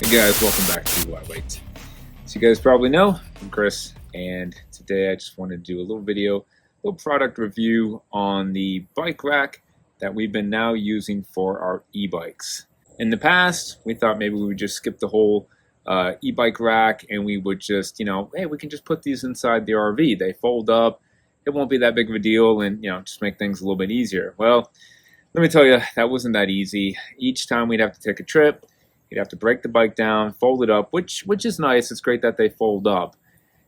Hey guys, welcome back to Wait. So you guys probably know, I'm Chris, and today I just wanted to do a little video, little product review on the bike rack that we've been now using for our e-bikes. In the past, we thought maybe we would just skip the whole e-bike rack and we would just, hey, we can just put these inside the RV. They fold up, it won't be that big of a deal, and just make things a little bit easier. Well, let me tell you, that wasn't that easy. Each time we'd have to take a trip, you'd have to break the bike down, fold it up, which is nice. It's great that they fold up.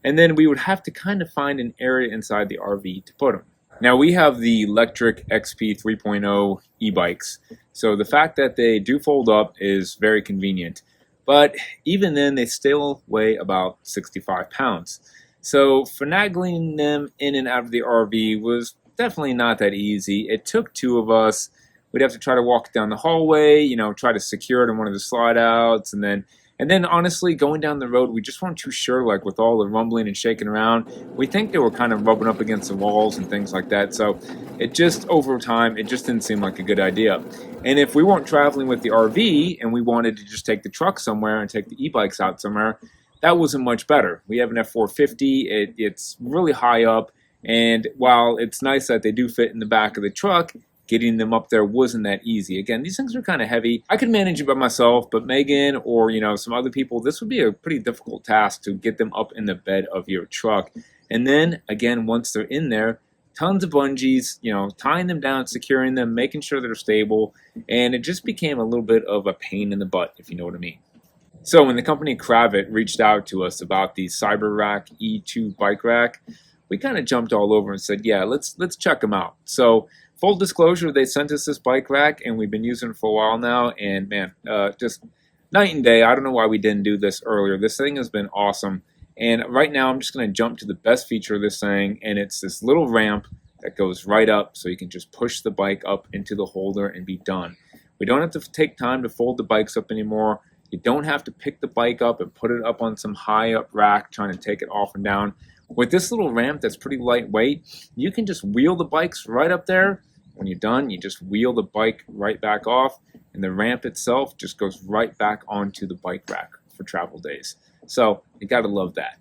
And then we would have to kind of find an area inside the RV to put them. Now we have the electric XP 3.0 e-bikes. So the fact that they do fold up is very convenient. But even then, they still weigh about 65 pounds. So finagling them in and out of the RV was definitely not that easy. It took two of us. We'd have to try to walk down the hallway, try to secure it in one of the slide outs, and then honestly, going down the road, we just weren't too sure, like with all the rumbling and shaking around. We think they were kind of rubbing up against the walls and things like that. So it just, over time, it just didn't seem like a good idea. And if we weren't traveling with the RV and we wanted to just take the truck somewhere and take the e-bikes out somewhere, that wasn't much better. We have an F450, it's really high up, and while it's nice that they do fit in the back of the truck, getting them up there wasn't that easy. Again, these things are kind of heavy. I could manage it by myself, but Megan or some other people, this would be a pretty difficult task to get them up in the bed of your truck. And then again, once they're in there, tons of bungees, tying them down, securing them, making sure they're stable, and it just became a little bit of a pain in the butt, if you know what I mean. So when the company Kravit reached out to us about the CyberRack E2 bike rack, we kind of jumped all over and said, yeah, let's check them out. So full disclosure, they sent us this bike rack and we've been using it for a while now, and man, just night and day. I don't know why we didn't do this earlier. This thing has been awesome. And right now I'm just going to jump to the best feature of this thing, and it's this little ramp that goes right up so you can just push the bike up into the holder and be done. We don't have to take time to fold the bikes up anymore. You don't have to pick the bike up and put it up on some high up rack trying to take it off and down. With this little ramp that's pretty lightweight, you can just wheel the bikes right up there. When you're done, you just wheel the bike right back off, and the ramp itself just goes right back onto the bike rack for travel days. So you gotta love that.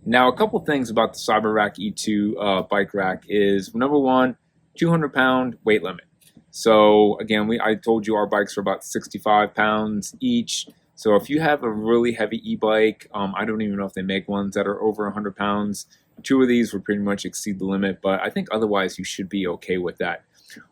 Now, a couple things about the CyberRack E2 bike rack is, number one, 200-pound weight limit. So again, I told you our bikes are about 65 pounds each. So if you have a really heavy e-bike, I don't even know if they make ones that are over 100 pounds. Two of these would pretty much exceed the limit, but I think otherwise you should be okay with that.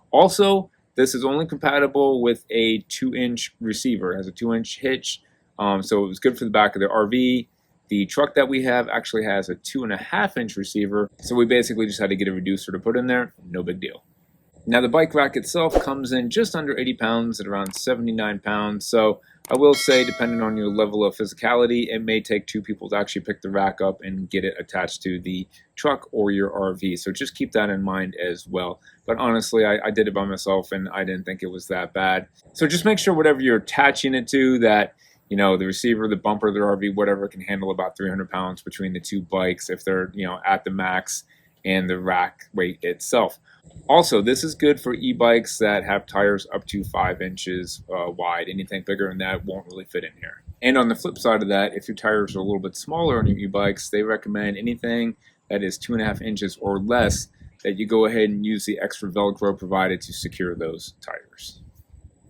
Also, this is only compatible with a 2-inch receiver. It has a 2-inch hitch, so it was good for the back of the RV. The truck that we have actually has a 2.5-inch receiver, so we basically just had to get a reducer to put in there. No big deal. Now, the bike rack itself comes in just under 80 pounds at around 79 pounds. So I will say, depending on your level of physicality, it may take two people to actually pick the rack up and get it attached to the truck or your RV. So just keep that in mind as well. But honestly, I did it by myself and I didn't think it was that bad. So just make sure whatever you're attaching it to, that the receiver, the bumper, the RV, whatever, can handle about 300 pounds between the two bikes if they're at the max, and the rack weight itself. Also, this is good for e-bikes that have tires up to 5 inches wide. Anything bigger than that won't really fit in here. And on the flip side of that, if your tires are a little bit smaller on your e-bikes, they recommend anything that is 2.5 inches or less, that you go ahead and use the extra Velcro provided to secure those tires.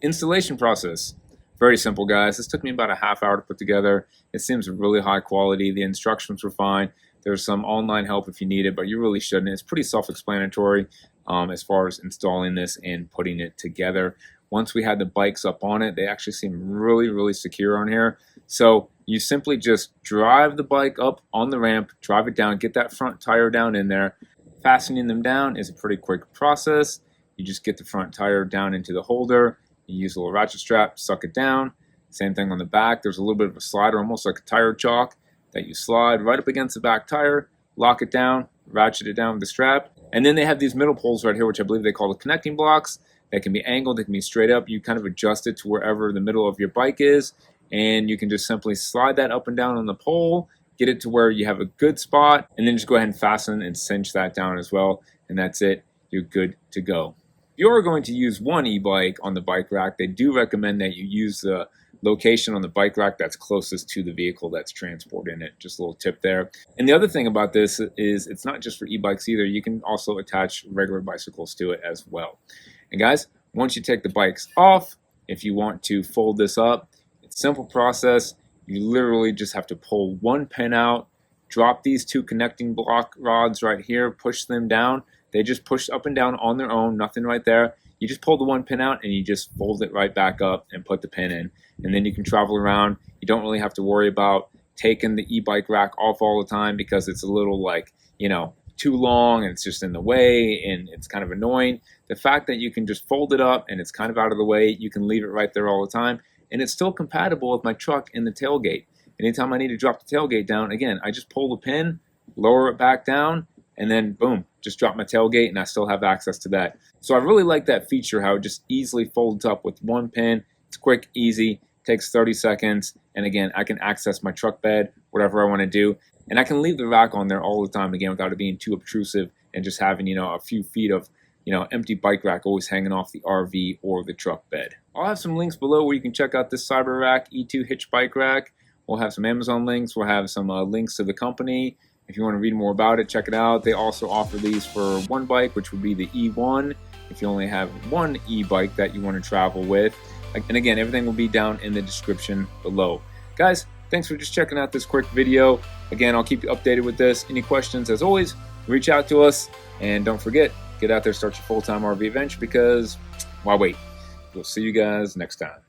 Installation process. Very simple, guys. This took me about a half hour to put together. It seems really high quality. The instructions were fine. There's some online help if you need it, but you really shouldn't. It's pretty self-explanatory as far as installing this and putting it together. Once we had the bikes up on it, they actually seem really, really secure on here. So you simply just drive the bike up on the ramp, drive it down, get that front tire down in there. Fastening them down is a pretty quick process. You just get the front tire down into the holder. You use a little ratchet strap, suck it down. Same thing on the back. There's a little bit of a slider, almost like a tire chock, that you slide right up against the back tire, lock it down, ratchet it down with the strap. And then they have these middle poles right here, which I believe they call the connecting blocks. They can be angled, they can be straight up. You kind of adjust it to wherever the middle of your bike is, and you can just simply slide that up and down on the pole, get it to where you have a good spot, and then just go ahead and fasten and cinch that down as well, and that's it. You're good to go. If you're going to use one e-bike on the bike rack, they do recommend that you use the location on the bike rack that's closest to the vehicle that's transporting it. Just a little tip there. And the other thing about this is it's not just for e-bikes either. You can also attach regular bicycles to it as well. And guys, once you take the bikes off, if you want to fold this up, it's a simple process. You literally just have to pull one pin out, drop these two connecting block rods right here, push them down. They just push up and down on their own, nothing right there. You just pull the one pin out and you just fold it right back up and put the pin in. And then you can travel around. You don't really have to worry about taking the e-bike rack off all the time because it's a little like, you know, too long and it's just in the way and it's kind of annoying. The fact that you can just fold it up and it's kind of out of the way, you can leave it right there all the time. And it's still compatible with my truck in the tailgate. Anytime I need to drop the tailgate down, again, I just pull the pin, lower it back down, and then boom, just drop my tailgate and I still have access to that. So I really like that feature, how it just easily folds up with one pin. It's quick, easy, takes 30 seconds. And again, I can access my truck bed, whatever I want to do. And I can leave the rack on there all the time, again, without it being too obtrusive and just having, you know, a few feet of, you know, empty bike rack always hanging off the RV or the truck bed. I'll have some links below where you can check out this CyberRack E2 Hitch bike rack. We'll have some Amazon links. We'll have some links to the company. If you want to read more about it, check it out. They also offer these for one bike, which would be the E1, if you only have one e-bike that you want to travel with. And again, everything will be down in the description below. Guys, thanks for just checking out this quick video. Again, I'll keep you updated with this. Any questions, as always, reach out to us. And don't forget, get out there, start your full-time RV adventure because, why wait? We'll see you guys next time.